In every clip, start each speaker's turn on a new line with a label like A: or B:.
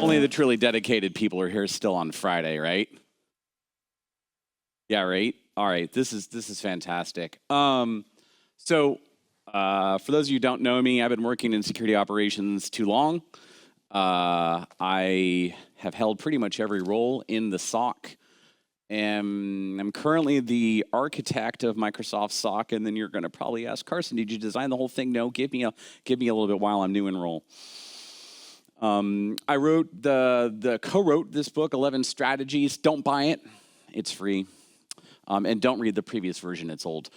A: Only the truly dedicated people are here still on Friday, right? Yeah, right? All right, this is fantastic. For those of you who don't know me, I've been working in security operations too long. I have held pretty much every role in the SOC. And I'm currently the architect of Microsoft SOC, and then you're going to probably ask, Carson, did you design the whole thing? No, give me a little bit while I'm new in role. I co-wrote this book, 11 Strategies. Don't buy it; it's free. And don't read the previous version, it's old.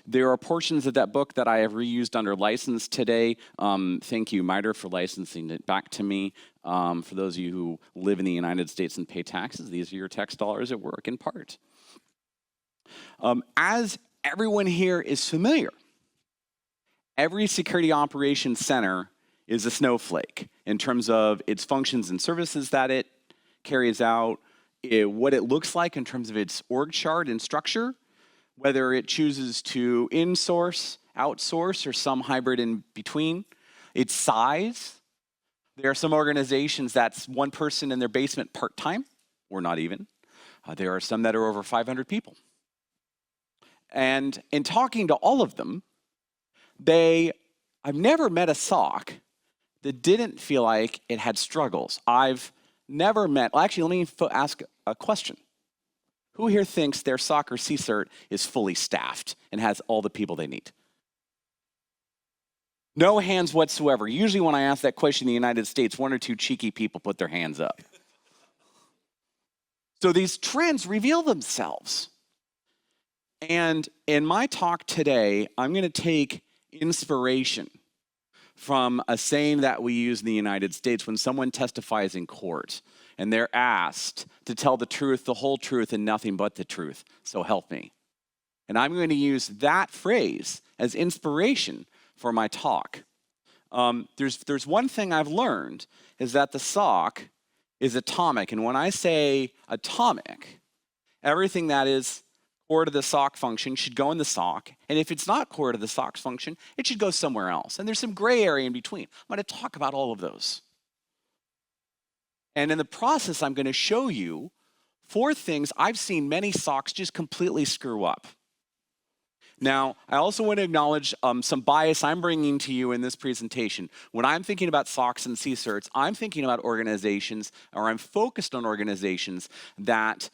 A: There are portions of that book that I have reused under license today. Thank you, MITRE, for licensing it back to me. For those of you who live in the United States and pay taxes, these are your tax dollars at work in part. As everyone here is familiar, every security operations center is a snowflake in terms of its functions and services that it carries out, what it looks like in terms of its org chart and structure, whether it chooses to insource, outsource, or some hybrid in between, its size. There are some organizations that's one person in their basement part-time, or not even. There are some that are over 500 people. And in talking to all of them, I've never met a SOC that didn't feel like it had struggles. I've never met, well, actually, let me ask a question. Who here thinks their SOC or CCERT is fully staffed and has all the people they need? No hands whatsoever. Usually when I ask that question in the United States, one or two cheeky people put their hands up. So these trends reveal themselves. And in my talk today, I'm going to take inspiration from a saying that we use in the United States when someone testifies in court and they're asked to tell the truth, the whole truth, and nothing but the truth. So help me. And I'm going to use that phrase as inspiration for my talk. There's one thing I've learned is that the SOC is atomic. And when I say atomic, everything that is core to the SOC function should go in the SOC. And if it's not core to the SOC function, it should go somewhere else. And there's some gray area in between. I'm going to talk about all of those. And in the process, I'm going to show you 4 things I've seen many SOCs just completely screw up. Now, I also want to acknowledge some bias I'm bringing to you in this presentation. When I'm thinking about SOCs and CCERTs, I'm thinking about organizations, or I'm focused on organizations that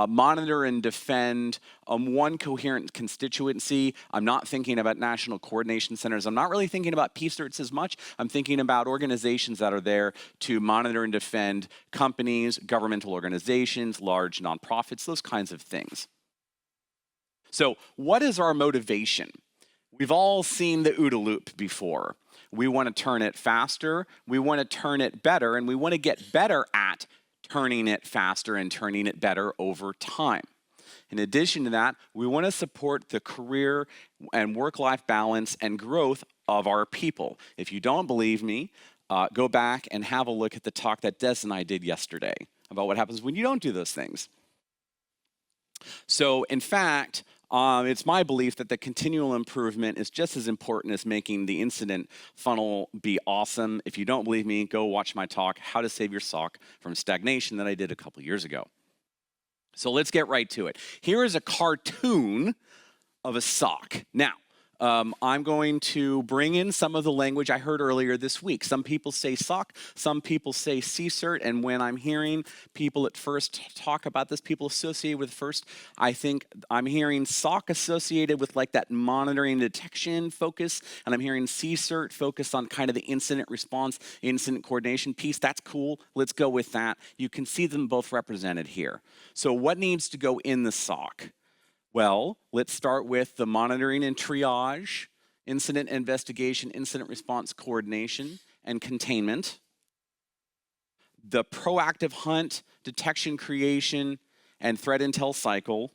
A: monitor and defend one coherent constituency. I'm not thinking about national coordination centers. I'm not really thinking about PCERTs as much. I'm thinking about organizations that are there to monitor and defend companies, governmental organizations, large nonprofits, those kinds of things. So what is our motivation? We've all seen the OODA loop before. We want to turn it faster, we want to turn it better, and we want to get better at turning it faster and turning it better over time. In addition to that, we want to support the career and work-life balance and growth of our people. If you don't believe me, go back and have a look at the talk that Des and I did yesterday about what happens when you don't do those things. So, in fact, it's my belief that the continual improvement is just as important as making the incident funnel be awesome. If you don't believe me, go watch my talk, How to Save Your SOC from Stagnation, that I did a couple years ago. So let's get right to it. Here is a cartoon of a SOC. Now, I'm going to bring in some of the language I heard earlier this week. Some people say SOC, some people say CCERT, and when I'm hearing people at first talk about this, people associated with first, I think I'm hearing SOC associated with like that monitoring and detection focus, and I'm hearing CCERT focused on kind of the incident response, incident coordination piece. That's cool. Let's go with that. You can see them both represented here. So what needs to go in the SOC? Well, let's start with the monitoring and triage, incident investigation, incident response coordination, and containment. The proactive hunt, detection creation, and threat intel cycle.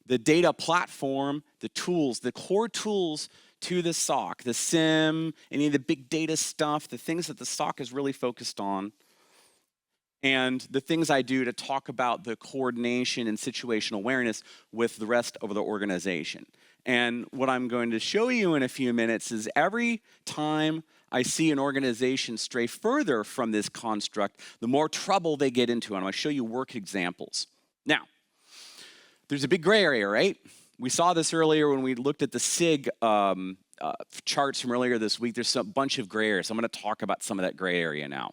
A: The data platform, the tools, the core tools to the SOC, the SIM, any of the big data stuff, the things that the SOC is really focused on. And the things I do to talk about the coordination and situational awareness with the rest of the organization. And what I'm going to show you in a few minutes is every time I see an organization stray further from this construct, the more trouble they get into. And I'm going to show you work examples. Now, there's a big gray area, right? We saw this earlier when we looked at the SIG charts from earlier this week. There's a bunch of gray areas. So I'm going to talk about some of that gray area now.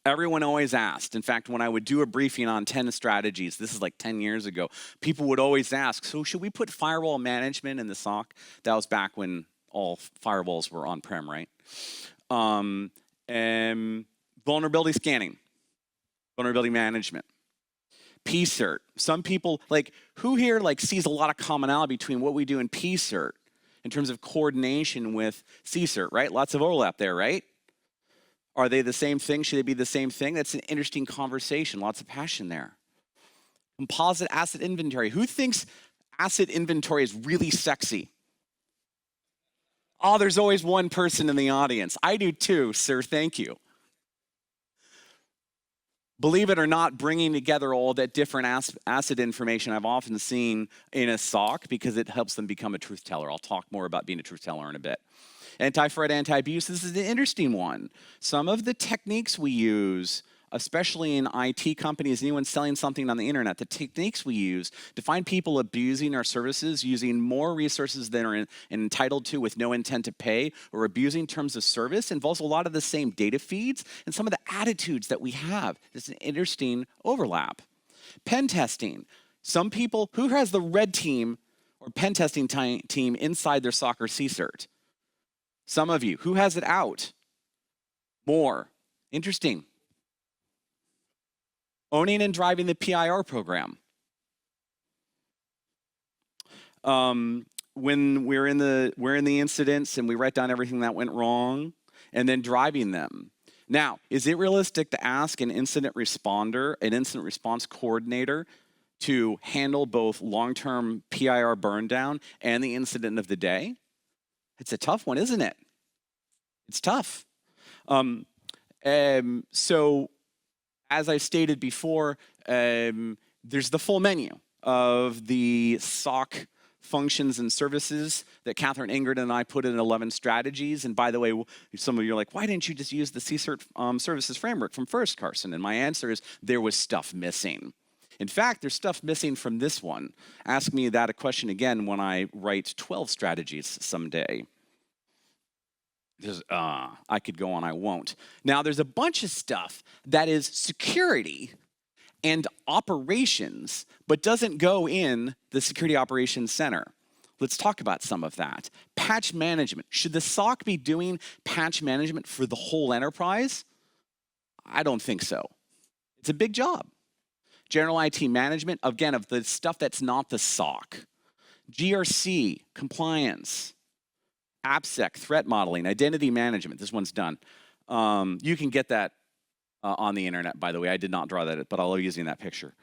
A: Everyone always asked, in fact, when I would do a briefing on 10 strategies, this is like 10 years ago, people would always ask, so should we put firewall management in the SOC? That was back when all firewalls were on-prem, right? And vulnerability scanning, vulnerability management, PCERT. Some people, like, who here like sees a lot of commonality between what we do in PCERT in terms of coordination with CCERT, right? Lots of overlap there, right? Are they the same thing? Should they be the same thing? That's an interesting conversation. Lots of passion there. Composite asset inventory. Who thinks asset inventory is really sexy? Oh, there's always one person in the audience. I do too, sir. Thank you. Believe it or not, bringing together all that different asset information I've often seen in a SOC because it helps them become a truth teller. I'll talk more about being a truth teller in a bit. Anti-fraud, anti-abuse, this is an interesting one. Some of the techniques we use, especially in IT companies, anyone selling something on the internet, the techniques we use to find people abusing our services, using more resources than are entitled to with no intent to pay, or abusing terms of service involves a lot of the same data feeds and some of the attitudes that we have. It's an interesting overlap. Pen testing. Some people, who has the red team or pen testing team inside their SOC or CCERT? Some of you. Who has it out? More. Interesting. Owning and driving the PIR program. When we're in the incidents and we write down everything that went wrong, and then driving them. Now, is it realistic to ask an incident responder, an incident response coordinator, to handle both long-term PIR burn down and the incident of the day? It's a tough one, isn't it? It's tough. So, as I stated before, there's the full menu of the SOC functions and services that Catherine Ingrid and I put in 11 strategies. And by the way, some of you are like, why didn't you just use the CCERT services framework from first, Carson? And my answer is there was stuff missing. In fact, there's stuff missing from this one. Ask me that a question again when I write 12 strategies someday. I could go on, I won't. Now, there's a bunch of stuff that is security and operations, but doesn't go in the Security Operations Center. Let's talk about some of that. Patch management. Should the SOC be doing patch management for the whole enterprise? I don't think so. It's a big job. General IT management, again, of the stuff that's not the SOC. GRC, compliance. AppSec, threat modeling, identity management. This one's done. You can get that on the internet, by the way. I did not draw that, but I love using that picture.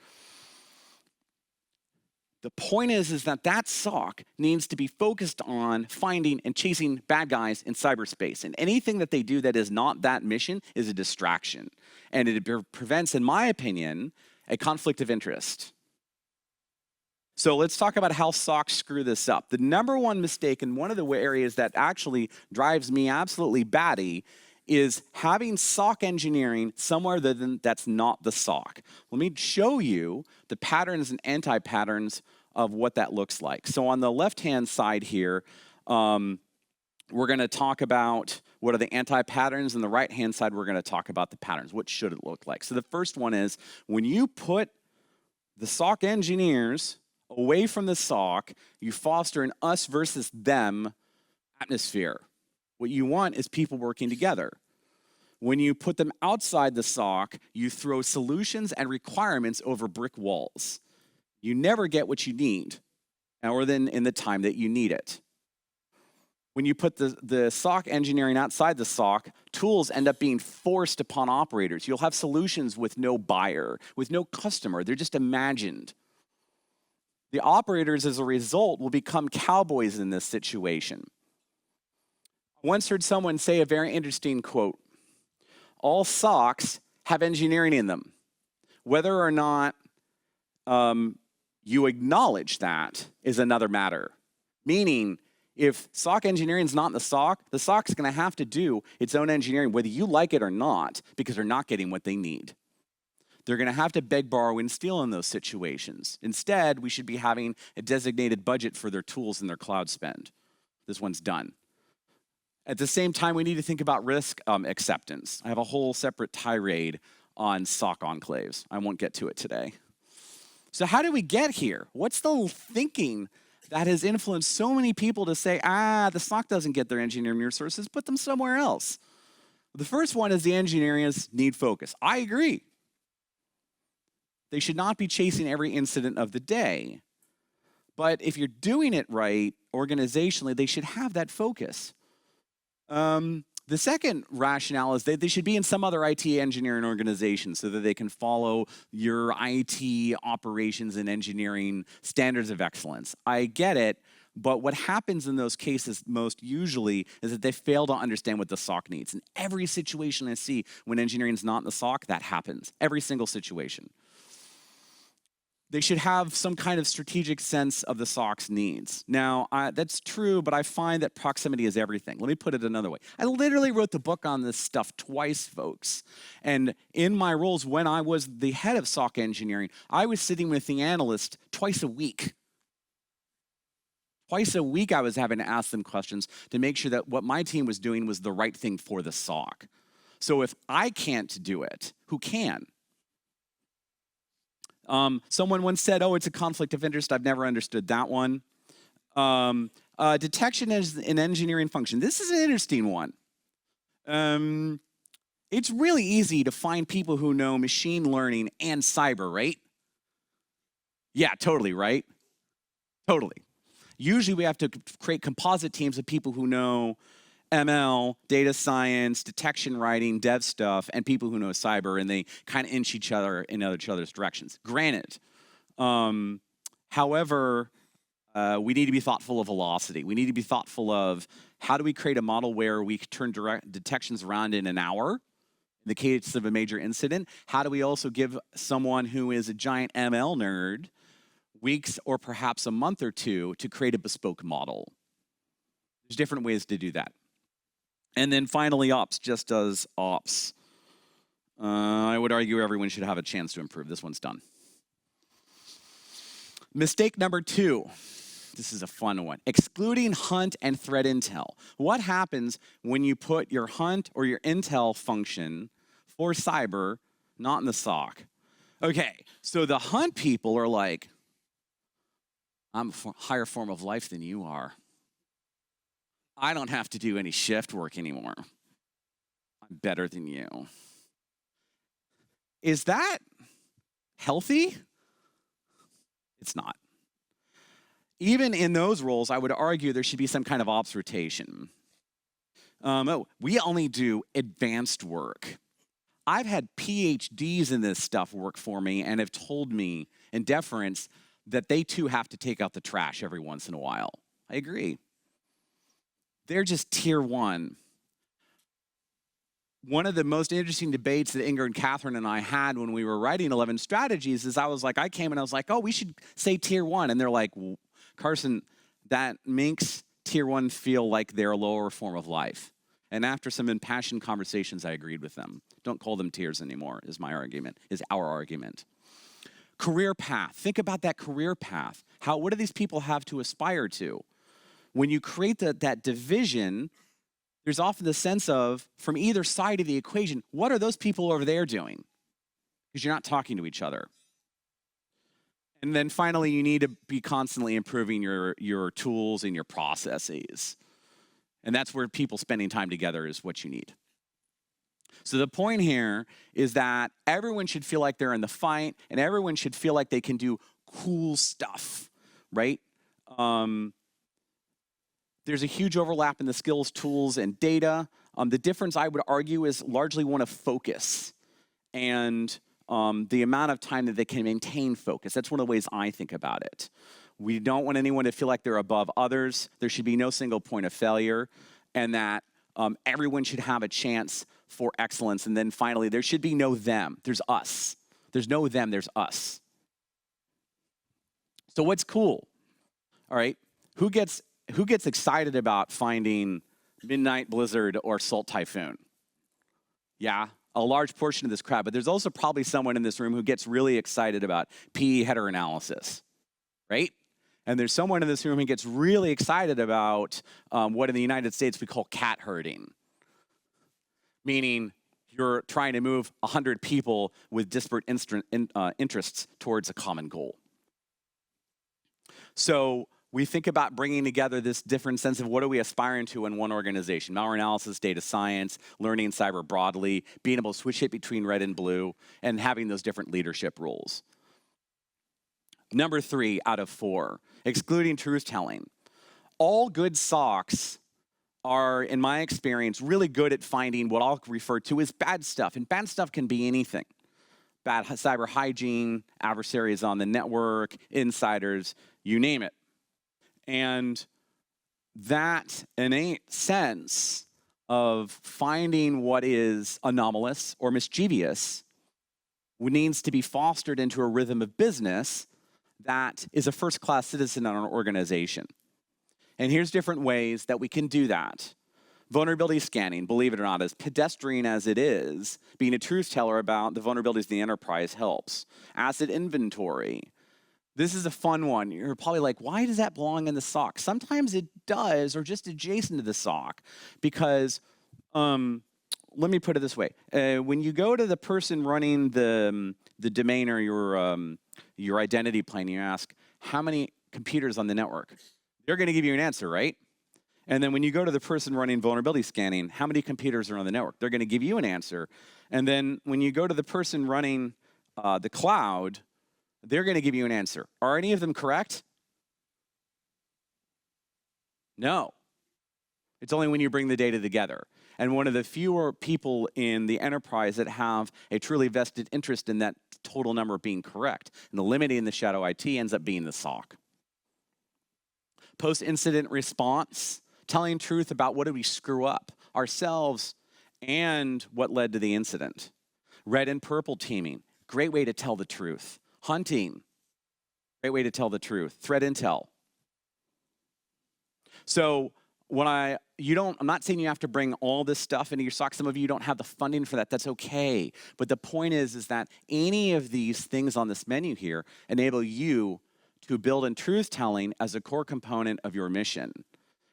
A: The point is that SOC needs to be focused on finding and chasing bad guys in cyberspace. And anything that they do that is not that mission is a distraction. And it prevents, in my opinion, a conflict of interest. So let's talk about how SOCs screw this up. The number one mistake, and one of the areas that actually drives me absolutely batty, is having SOC engineering somewhere that's not the SOC. Let me show you the patterns and anti-patterns of what that looks like. So on the left-hand side here, we're going to talk about what are the anti-patterns, and the right-hand side, we're going to talk about the patterns. What should it look like? So the first one is when you put the SOC engineers away from the SOC, you foster an us versus them atmosphere. What you want is people working together. When you put them outside the SOC, you throw solutions and requirements over brick walls. You never get what you need, or then in the time that you need it. When you put the SOC engineering outside the SOC, tools end up being forced upon operators. You'll have solutions with no buyer, with no customer. They're just imagined. The operators, as a result, will become cowboys in this situation. I once heard someone say a very interesting quote. All SOCs have engineering in them. Whether or not you acknowledge that is another matter. Meaning, if SOC engineering is not in the SOC is going to have to do its own engineering, whether you like it or not, because they're not getting what they need. They're going to have to beg, borrow, and steal in those situations. Instead, we should be having a designated budget for their tools and their cloud spend. This one's done. At the same time, we need to think about risk acceptance. I have a whole separate tirade on SOC enclaves. I won't get to it today. So how did we get here? What's the thinking that has influenced so many people to say, the SOC doesn't get their engineering resources, put them somewhere else? The first one is the engineers need focus. I agree. They should not be chasing every incident of the day. But if you're doing it right, organizationally, they should have that focus. The second rationale is that they should be in some other IT engineering organization so that they can follow your IT operations and engineering standards of excellence. I get it, but what happens in those cases most usually is that they fail to understand what the SOC needs. In every situation I see when engineering is not in the SOC, that happens. Every single situation. They should have some kind of strategic sense of the SOC's needs. Now, that's true, but I find that proximity is everything. Let me put it another way. I literally wrote the book on this stuff twice, folks. And in my roles, when I was the head of SOC engineering, I was sitting with the analyst twice a week. Twice a week, I was having to ask them questions to make sure that what my team was doing was the right thing for the SOC. So if I can't do it, who can? Someone once said, it's a conflict of interest. I've never understood that one. Detection as an engineering function. This is an interesting one. It's really easy to find people who know machine learning and cyber, right? Yeah, totally, right? Totally. Usually we have to create composite teams of people who know ML, data science, detection writing, dev stuff, and people who know cyber, and they kind of inch each other in each other's directions. Granted, however, we need to be thoughtful of velocity. We need to be thoughtful of how do we create a model where we turn detections around in an hour, in the case of a major incident. How do we also give someone who is a giant ML nerd weeks or perhaps a month or two to create a bespoke model? There's different ways to do that. And then finally, ops just does ops. I would argue everyone should have a chance to improve. This one's done. Mistake number 2. This is a fun one. Excluding hunt and threat intel. What happens when you put your hunt or your intel function for cyber not in the SOC? Okay, so the hunt people are like, I'm a higher form of life than you are. I don't have to do any shift work anymore. I'm better than you. Is that healthy? It's not. Even in those roles, I would argue there should be some kind of ops rotation. We only do advanced work. I've had PhDs in this stuff work for me and have told me in deference that they too have to take out the trash every once in a while. I agree. They're just tier 1. One of the most interesting debates that Inger and Catherine and I had when we were writing 11 strategies is I came and I was like, we should say tier 1. And they're like, Carson, that makes tier 1 feel like they're a lower form of life. And after some impassioned conversations, I agreed with them. Don't call them tiers anymore, is our argument. Career path. Think about that career path. What do these people have to aspire to? When you create that division, there's often the sense of, from either side of the equation, what are those people over there doing? Because you're not talking to each other. And then finally, you need to be constantly improving your tools and your processes. And that's where people spending time together is what you need. So the point here is that everyone should feel like they're in the fight, and everyone should feel like they can do cool stuff, right? There's a huge overlap in the skills, tools, and data. The difference, I would argue, is largely one of focus and the amount of time that they can maintain focus. That's one of the ways I think about it. We don't want anyone to feel like they're above others. There should be no single point of failure, and that everyone should have a chance for excellence. And then finally, there should be no them. There's us. There's no them, there's us. So what's cool? All right, who gets who gets excited about finding midnight blizzard or salt typhoon? Yeah, a large portion of this crowd, but there's also probably someone in this room who gets really excited about PE header analysis, right? And there's someone in this room who gets really excited about what in the United States we call cat herding, meaning you're trying to move 100 people with disparate interests towards a common goal. So we think about bringing together this different sense of what are we aspiring to in one organization: malware analysis, data science, learning cyber broadly, being able to switch it between red and blue, and having those different leadership roles. Number 3 out of 4, excluding truth-telling. All good SOCs are, in my experience, really good at finding what I'll refer to as bad stuff. And bad stuff can be anything. Bad cyber hygiene, adversaries on the network, insiders, you name it. And that innate sense of finding what is anomalous or mischievous needs to be fostered into a rhythm of business that is a first-class citizen in our organization. And here's different ways that we can do that. Vulnerability scanning, believe it or not, as pedestrian as it is, being a truth teller about the vulnerabilities in the enterprise helps. Asset inventory. This is a fun one. You're probably like, why does that belong in the SOC? Sometimes it does, or just adjacent to the SOC, because let me put it this way. When you go to the person running the domain or your identity plane, you ask, how many computers on the network? They're going to give you an answer, right? And then when you go to the person running vulnerability scanning, how many computers are on the network? They're going to give you an answer. And then when you go to the person running the cloud, they're going to give you an answer. Are any of them correct? No. It's only when you bring the data together. And one of the fewer people in the enterprise that have a truly vested interest in that total number being correct, and eliminating the shadow IT ends up being the SOC. Post-incident response, telling truth about what did we screw up ourselves and what led to the incident. Red and purple teaming, great way to tell the truth. Hunting, great way to tell the truth. Threat intel. So I'm not saying you have to bring all this stuff into your SOC. Some of you don't have the funding for that. That's okay. But the point is that any of these things on this menu here enable you to build in truth-telling as a core component of your mission.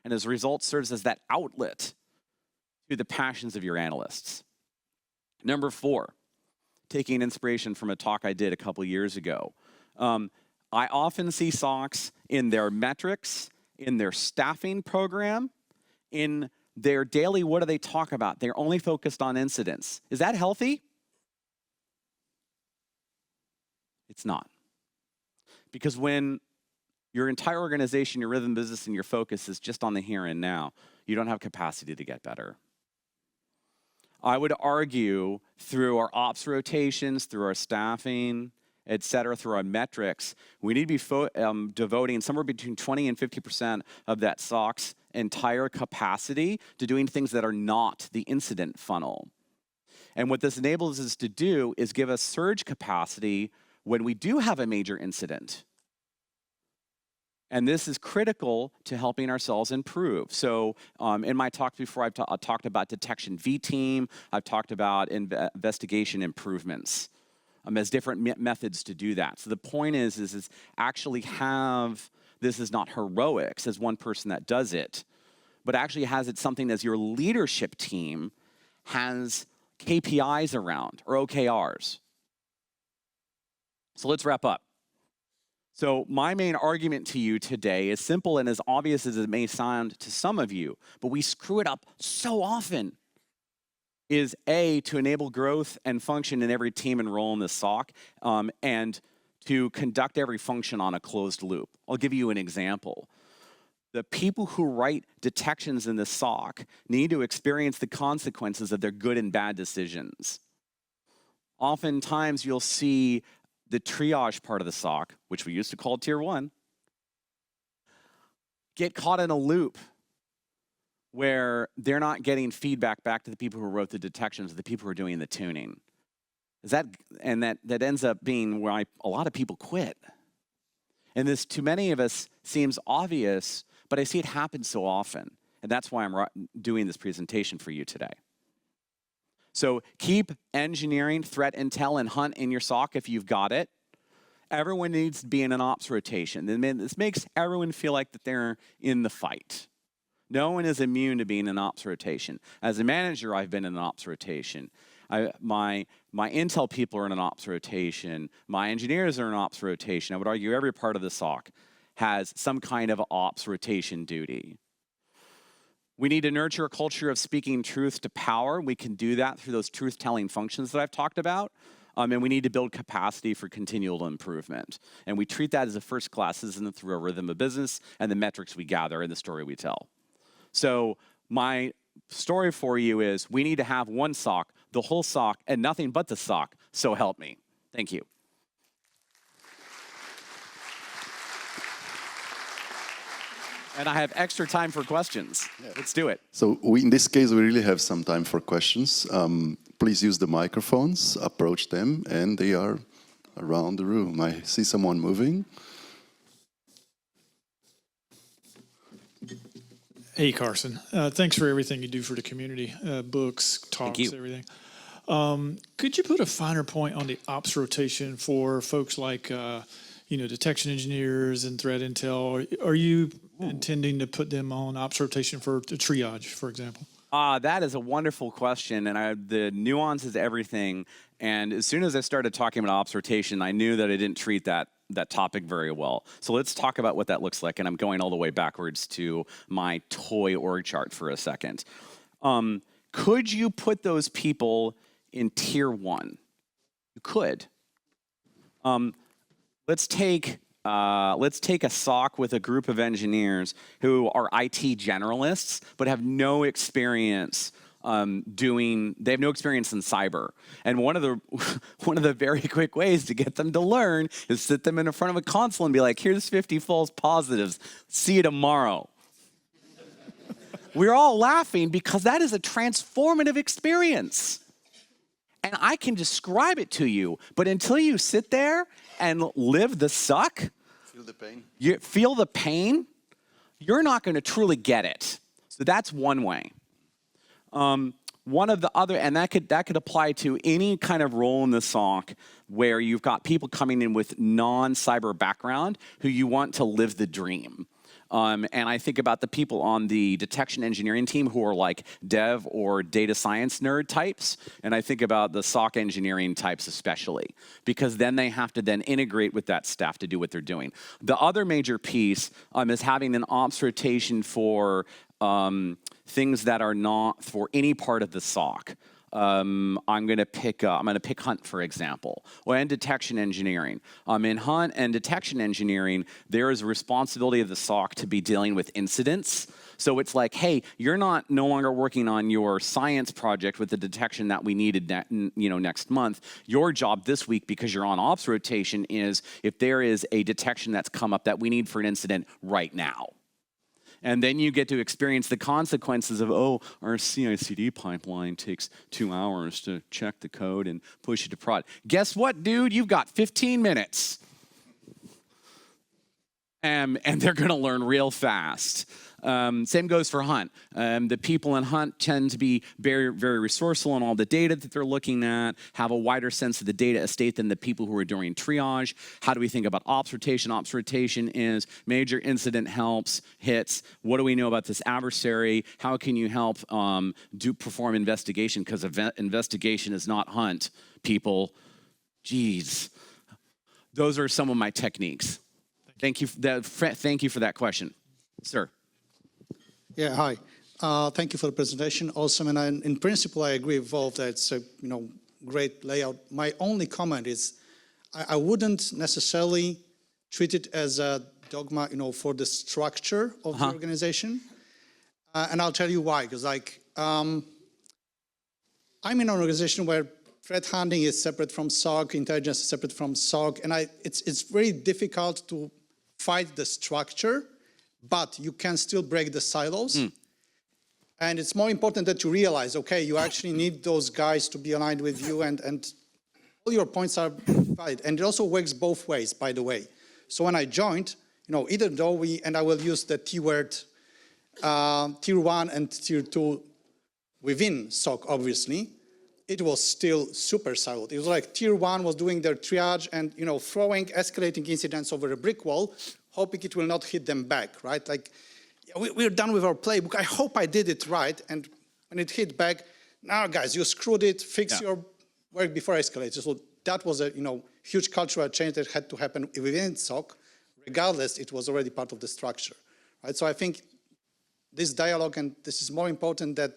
A: And as a result, serves as that outlet to the passions of your analysts. Number 4, taking inspiration from a talk I did a couple years ago. I often see SOCs in their metrics, in their staffing program, in their daily, what do they talk about? They're only focused on incidents. Is that healthy? It's not. Because when your entire organization, your rhythm business, and your focus is just on the here and now, you don't have capacity to get better. I would argue through our ops rotations, through our staffing, et cetera, through our metrics, we need to be devoting somewhere between 20 and 50% of that SOC's entire capacity to doing things that are not the incident funnel. And what this enables us to do is give us surge capacity when we do have a major incident. And this is critical to helping ourselves improve. So in my talk before, I've talked about detection V-team. I've talked about investigation improvements as different methods to do that. So the point is actually have, this is not heroics as one person that does it, but actually has it something as your leadership team has KPIs around, or OKRs. So let's wrap up. So my main argument to you today is simple and as obvious as it may sound to some of you, but we screw it up so often, is A, to enable growth and function in every team and role in the SOC, and to conduct every function on a closed loop. I'll give you an example. The people who write detections in the SOC need to experience the consequences of their good and bad decisions. Oftentimes you'll see the triage part of the SOC, which we used to call Tier 1, get caught in a loop where they're not getting feedback back to the people who wrote the detections, the people who are doing the tuning. That ends up being why a lot of people quit. And this, to many of us, seems obvious, but I see it happen so often. And that's why I'm doing this presentation for you today. So keep engineering, threat intel, and hunt in your SOC if you've got it. Everyone needs to be in an ops rotation. This makes everyone feel like that they're in the fight. No one is immune to being in an ops rotation. As a manager, I've been in an ops rotation. My intel people are in an ops rotation. My engineers are in an ops rotation. I would argue every part of the SOC has some kind of ops rotation duty. We need to nurture a culture of speaking truth to power. We can do that through those truth-telling functions that I've talked about. And we need to build capacity for continual improvement. And we treat that as a first class citizen through a rhythm of business and the metrics we gather and the story we tell. So my story for you is we need to have one SOC, the whole SOC, and nothing but the SOC. So help me. Thank you. And I have extra time for questions. Yeah. Let's do it.
B: So in this case, we really have some time for questions. Please use the microphones, approach them, and they are around the room. I see someone moving.
C: Hey, Carson. Thanks for everything you do for the community, books, talks, everything. Could you put a finer point on the ops rotation for folks like detection engineers and threat intel? Are you intending to put them on ops rotation for the triage, for example?
A: That is a wonderful question, and the nuance is everything. And as soon as I started talking about ops rotation, I knew that I didn't treat that topic very well. So let's talk about what that looks like, and I'm going all the way backwards to my toy org chart for a second. Could you put those people in tier 1? You could. Let's take a SOC with a group of engineers who are IT generalists but have no experience they have no experience in cyber. And one of the very quick ways to get them to learn is sit them in front of a console and be like, here's 50 false positives. See you tomorrow. We're all laughing because that is a transformative experience. And I can describe it to you, but until you sit there and live the suck,
B: feel the pain.
A: You feel the pain, you're not going to truly get it. So that's one way. One of the other, and that could apply to any kind of role in the SOC where you've got people coming in with non-cyber background who you want to live the dream. And I think about the people on the detection engineering team who are like dev or data science nerd types. And I think about the SOC engineering types especially, because then they have to then integrate with that staff to do what they're doing. The other major piece is having an ops rotation for things that are not for any part of the SOC. I'm going to pick Hunt, for example, or in detection engineering. In Hunt and detection engineering, there is a responsibility of the SOC to be dealing with incidents. So it's like, hey, you're no longer working on your science project with the detection that we needed next month. Your job this week, because you're on ops rotation, is if there is a detection that's come up that we need for an incident right now. And then you get to experience the consequences of, our CI/CD pipeline takes 2 hours to check the code and push it to prod. Guess what, dude? You've got 15 minutes. And they're going to learn real fast. Same goes for Hunt. The people in Hunt tend to be very, very resourceful in all the data that they're looking at, have a wider sense of the data estate than the people who are doing triage. How do we think about ops rotation? Ops rotation is major incident hits. What do we know about this adversary? How can you help perform investigation? Because investigation is not Hunt, people. Jeez. Those are some of my techniques. Thank you for that question. Sir.
D: Yeah, hi. Thank you for the presentation. Awesome. And in principle, I agree with all of that. It's a great layout. My only comment is I wouldn't necessarily treat it as a dogma, for the structure of the organization. And I'll tell you why. Because I'm in an organization where threat hunting is separate from SOC, intelligence is separate from SOC, and it's very difficult to fight the structure, but you can still break the silos. And it's more important that you realize, okay, you actually need those guys to be aligned with you, and all your points are valid. And it also works both ways, by the way. So when I joined, even though and I will use the T word, tier 1 and tier 2 within SOC, obviously, it was still super siloed. It was like tier 1 was doing their triage and, throwing escalating incidents over a brick wall, hoping it will not hit them back, right? Like, we're done with our playbook. I hope I did it right. And when it hit back, now, guys, you screwed it. Fix your work before escalating. So that was a, huge cultural change that had to happen within SOC. Regardless, it was already part of the structure, right? So I think this dialogue, and this is more important than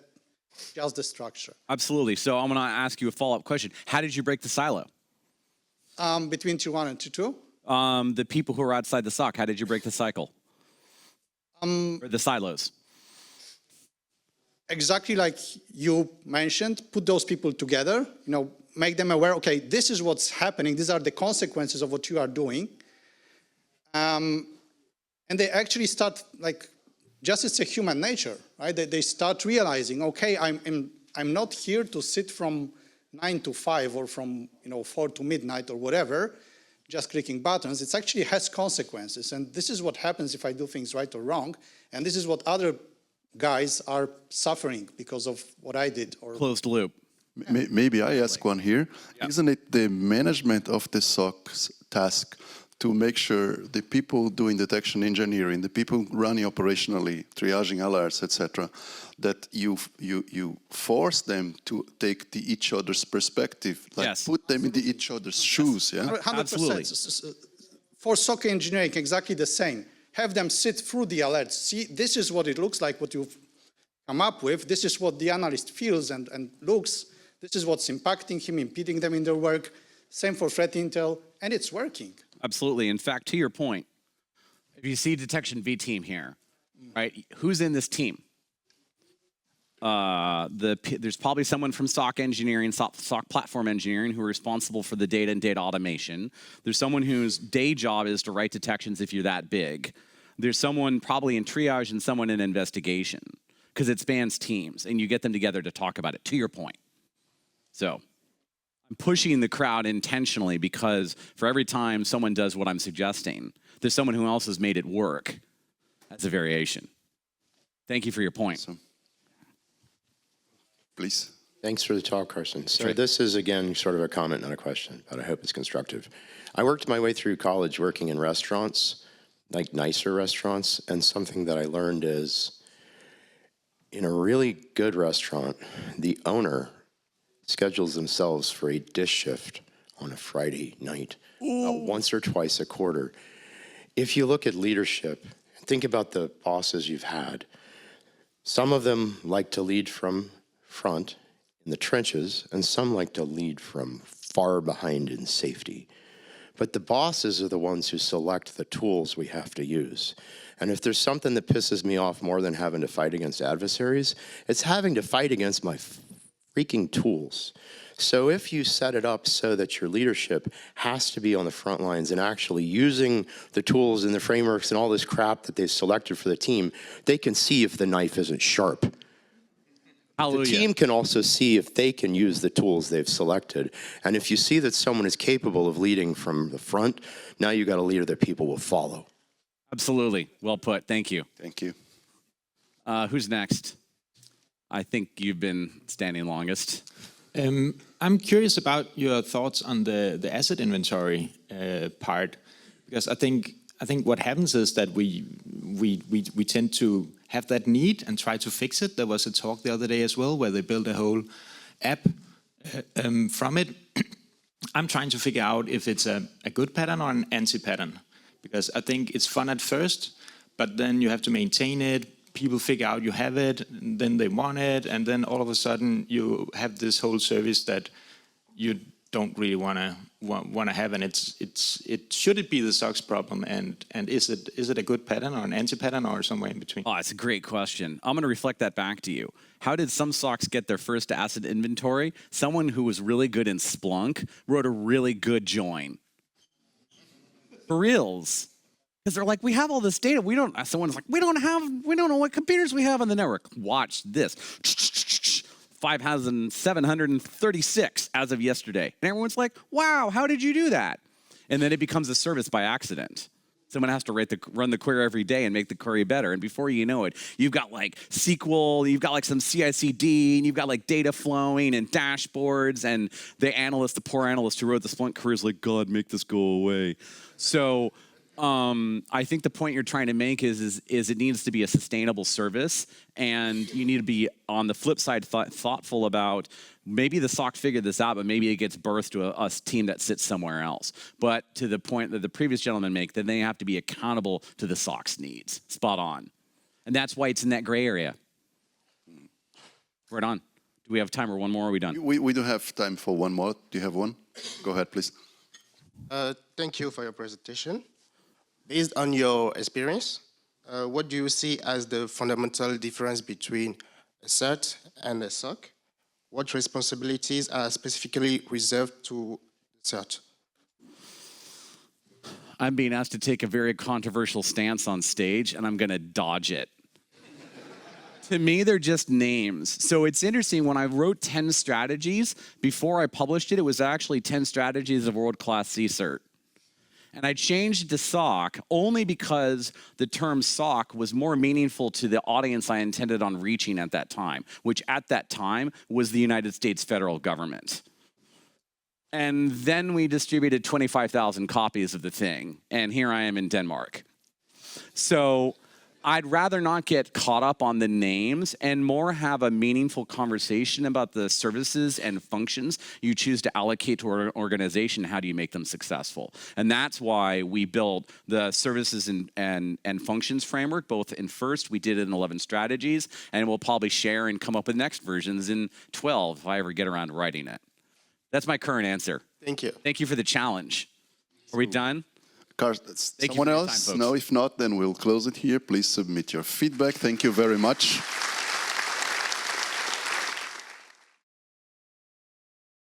D: just the structure.
A: Absolutely. So I'm going to ask you a follow-up question. How did you break the silo?
D: Between tier 1 and tier 2?
A: The people who are outside the SOC, how did you break the cycle? Or the silos?
D: Exactly like you mentioned, put those people together, make them aware, okay, this is what's happening. These are the consequences of what you are doing. And they actually start, like, just it's a human nature, right? They start realizing, okay, I'm not here to sit from 9 to 5 or from 4 to midnight or whatever, just clicking buttons. It actually has consequences. And this is what happens if I do things right or wrong. And this is what other guys are suffering because of what I did. Or
A: closed loop.
B: Maybe I ask one here. Yeah. Isn't it the management of the SOC's task to make sure the people doing detection engineering, the people running operationally, triaging alerts, etc., that you force them to take each other's perspective, like put them in each other's shoes, yeah?
D: 100%.
A: Absolutely.
D: For SOC engineering, exactly the same. Have them sit through the alerts. See, this is what it looks like, what you've come up with. This is what the analyst feels and looks. This is what's impacting him, impeding them in their work. Same for threat intel, and it's working.
A: Absolutely. In fact, to your point, if you see detection V team here, right, who's in this team? There's probably someone from SOC engineering, SOC platform engineering, who are responsible for the data and data automation. There's someone whose day job is to write detections if you're that big. There's someone probably in triage and someone in investigation, because it spans teams, and you get them together to talk about it, to your point. So I'm pushing the crowd intentionally because for every time someone does what I'm suggesting, there's someone who else has made it work. That's a variation. Thank you for your point.
B: So, please.
E: Thanks for the talk, Carson. So this is, again, sort of a comment, not a question, but I hope it's constructive. I worked my way through college working in restaurants, like nicer restaurants, and something that I learned is in a really good restaurant, the owner schedules themselves for a dish shift on a Friday night, once or twice a quarter. If you look at leadership, think about the bosses you've had. Some of them like to lead from front in the trenches, and some like to lead from far behind in safety. But the bosses are the ones who select the tools we have to use. And if there's something that pisses me off more than having to fight against adversaries, it's having to fight against my freaking tools. So if you set it up so that your leadership has to be on the front lines and actually using the tools and the frameworks and all this crap that they've selected for the team, they can see if the knife isn't sharp.
A: Hallelujah.
E: The team can also see if they can use the tools they've selected. And if you see that someone is capable of leading from the front, now you got a leader that people will follow.
A: Absolutely. Well put. Thank you.
B: Thank you.
A: Who's next? I think you've been standing longest.
F: I'm curious about your thoughts on the asset inventory part, because I think what happens is that we tend to have that need and try to fix it. There was a talk the other day as well where they built a whole app from it. I'm trying to figure out if it's a good pattern or an anti-pattern, because I think it's fun at first, but then you have to maintain it. People figure out you have it, and then they want it, and then all of a sudden you have this whole service that you don't really want to have, and should it be the SOC's problem, and is it a good pattern or an anti-pattern or somewhere in between?
A: Oh, it's a great question. I'm going to reflect that back to you. How did some SOCs get their first asset inventory? Someone who was really good in Splunk wrote a really good join. For reals. Because they're like, we have all this data. Someone's like, we don't know what computers we have on the network. Watch this. 5,736 as of yesterday. And everyone's like, wow, how did you do that? And then it becomes a service by accident. Someone has to run the query every day and make the query better. And before you know it, you've got like SQL, you've got like some CI/CD, and you've got like data flowing and dashboards. And the poor analyst who wrote the Splunk query is like, God, make this go away. So I think the point you're trying to make is it needs to be a sustainable service, and you need to be, on the flip side, thoughtful about maybe the SOC figured this out, but maybe it gets birthed to a team that sits somewhere else. But to the point that the previous gentleman made, that they have to be accountable to the SOC's needs. Spot on. And that's why it's in that gray area. Right on. Do we have time for one more, or are we done?
B: We do have time for one more. Do you have one? Go ahead, please.
G: Thank you for your presentation. Based on your experience, what do you see as the fundamental difference between a CERT and a SOC? What responsibilities are specifically reserved to CERT?
A: I'm being asked to take a very controversial stance on stage, and I'm going to dodge it. To me, they're just names. So it's interesting, when I wrote 10 strategies, before I published it, it was actually 10 strategies of world-class CCERT. And I changed it to SOC only because the term SOC was more meaningful to the audience I intended on reaching at that time, which at that time was the United States federal government. And then we distributed 25,000 copies of the thing, and here I am in Denmark. So I'd rather not get caught up on the names and more have a meaningful conversation about the services and functions you choose to allocate to an organization. How do you make them successful? And that's why we built the services and functions framework, both in first, we did it in 11 strategies, and we'll probably share and come up with next versions in 12 if I ever get around to writing it. That's my current answer.
G: Thank you.
A: Thank you for the challenge. Are we done?
B: Someone else? No, if not, then we'll close it here. Please submit your feedback. Thank you very much.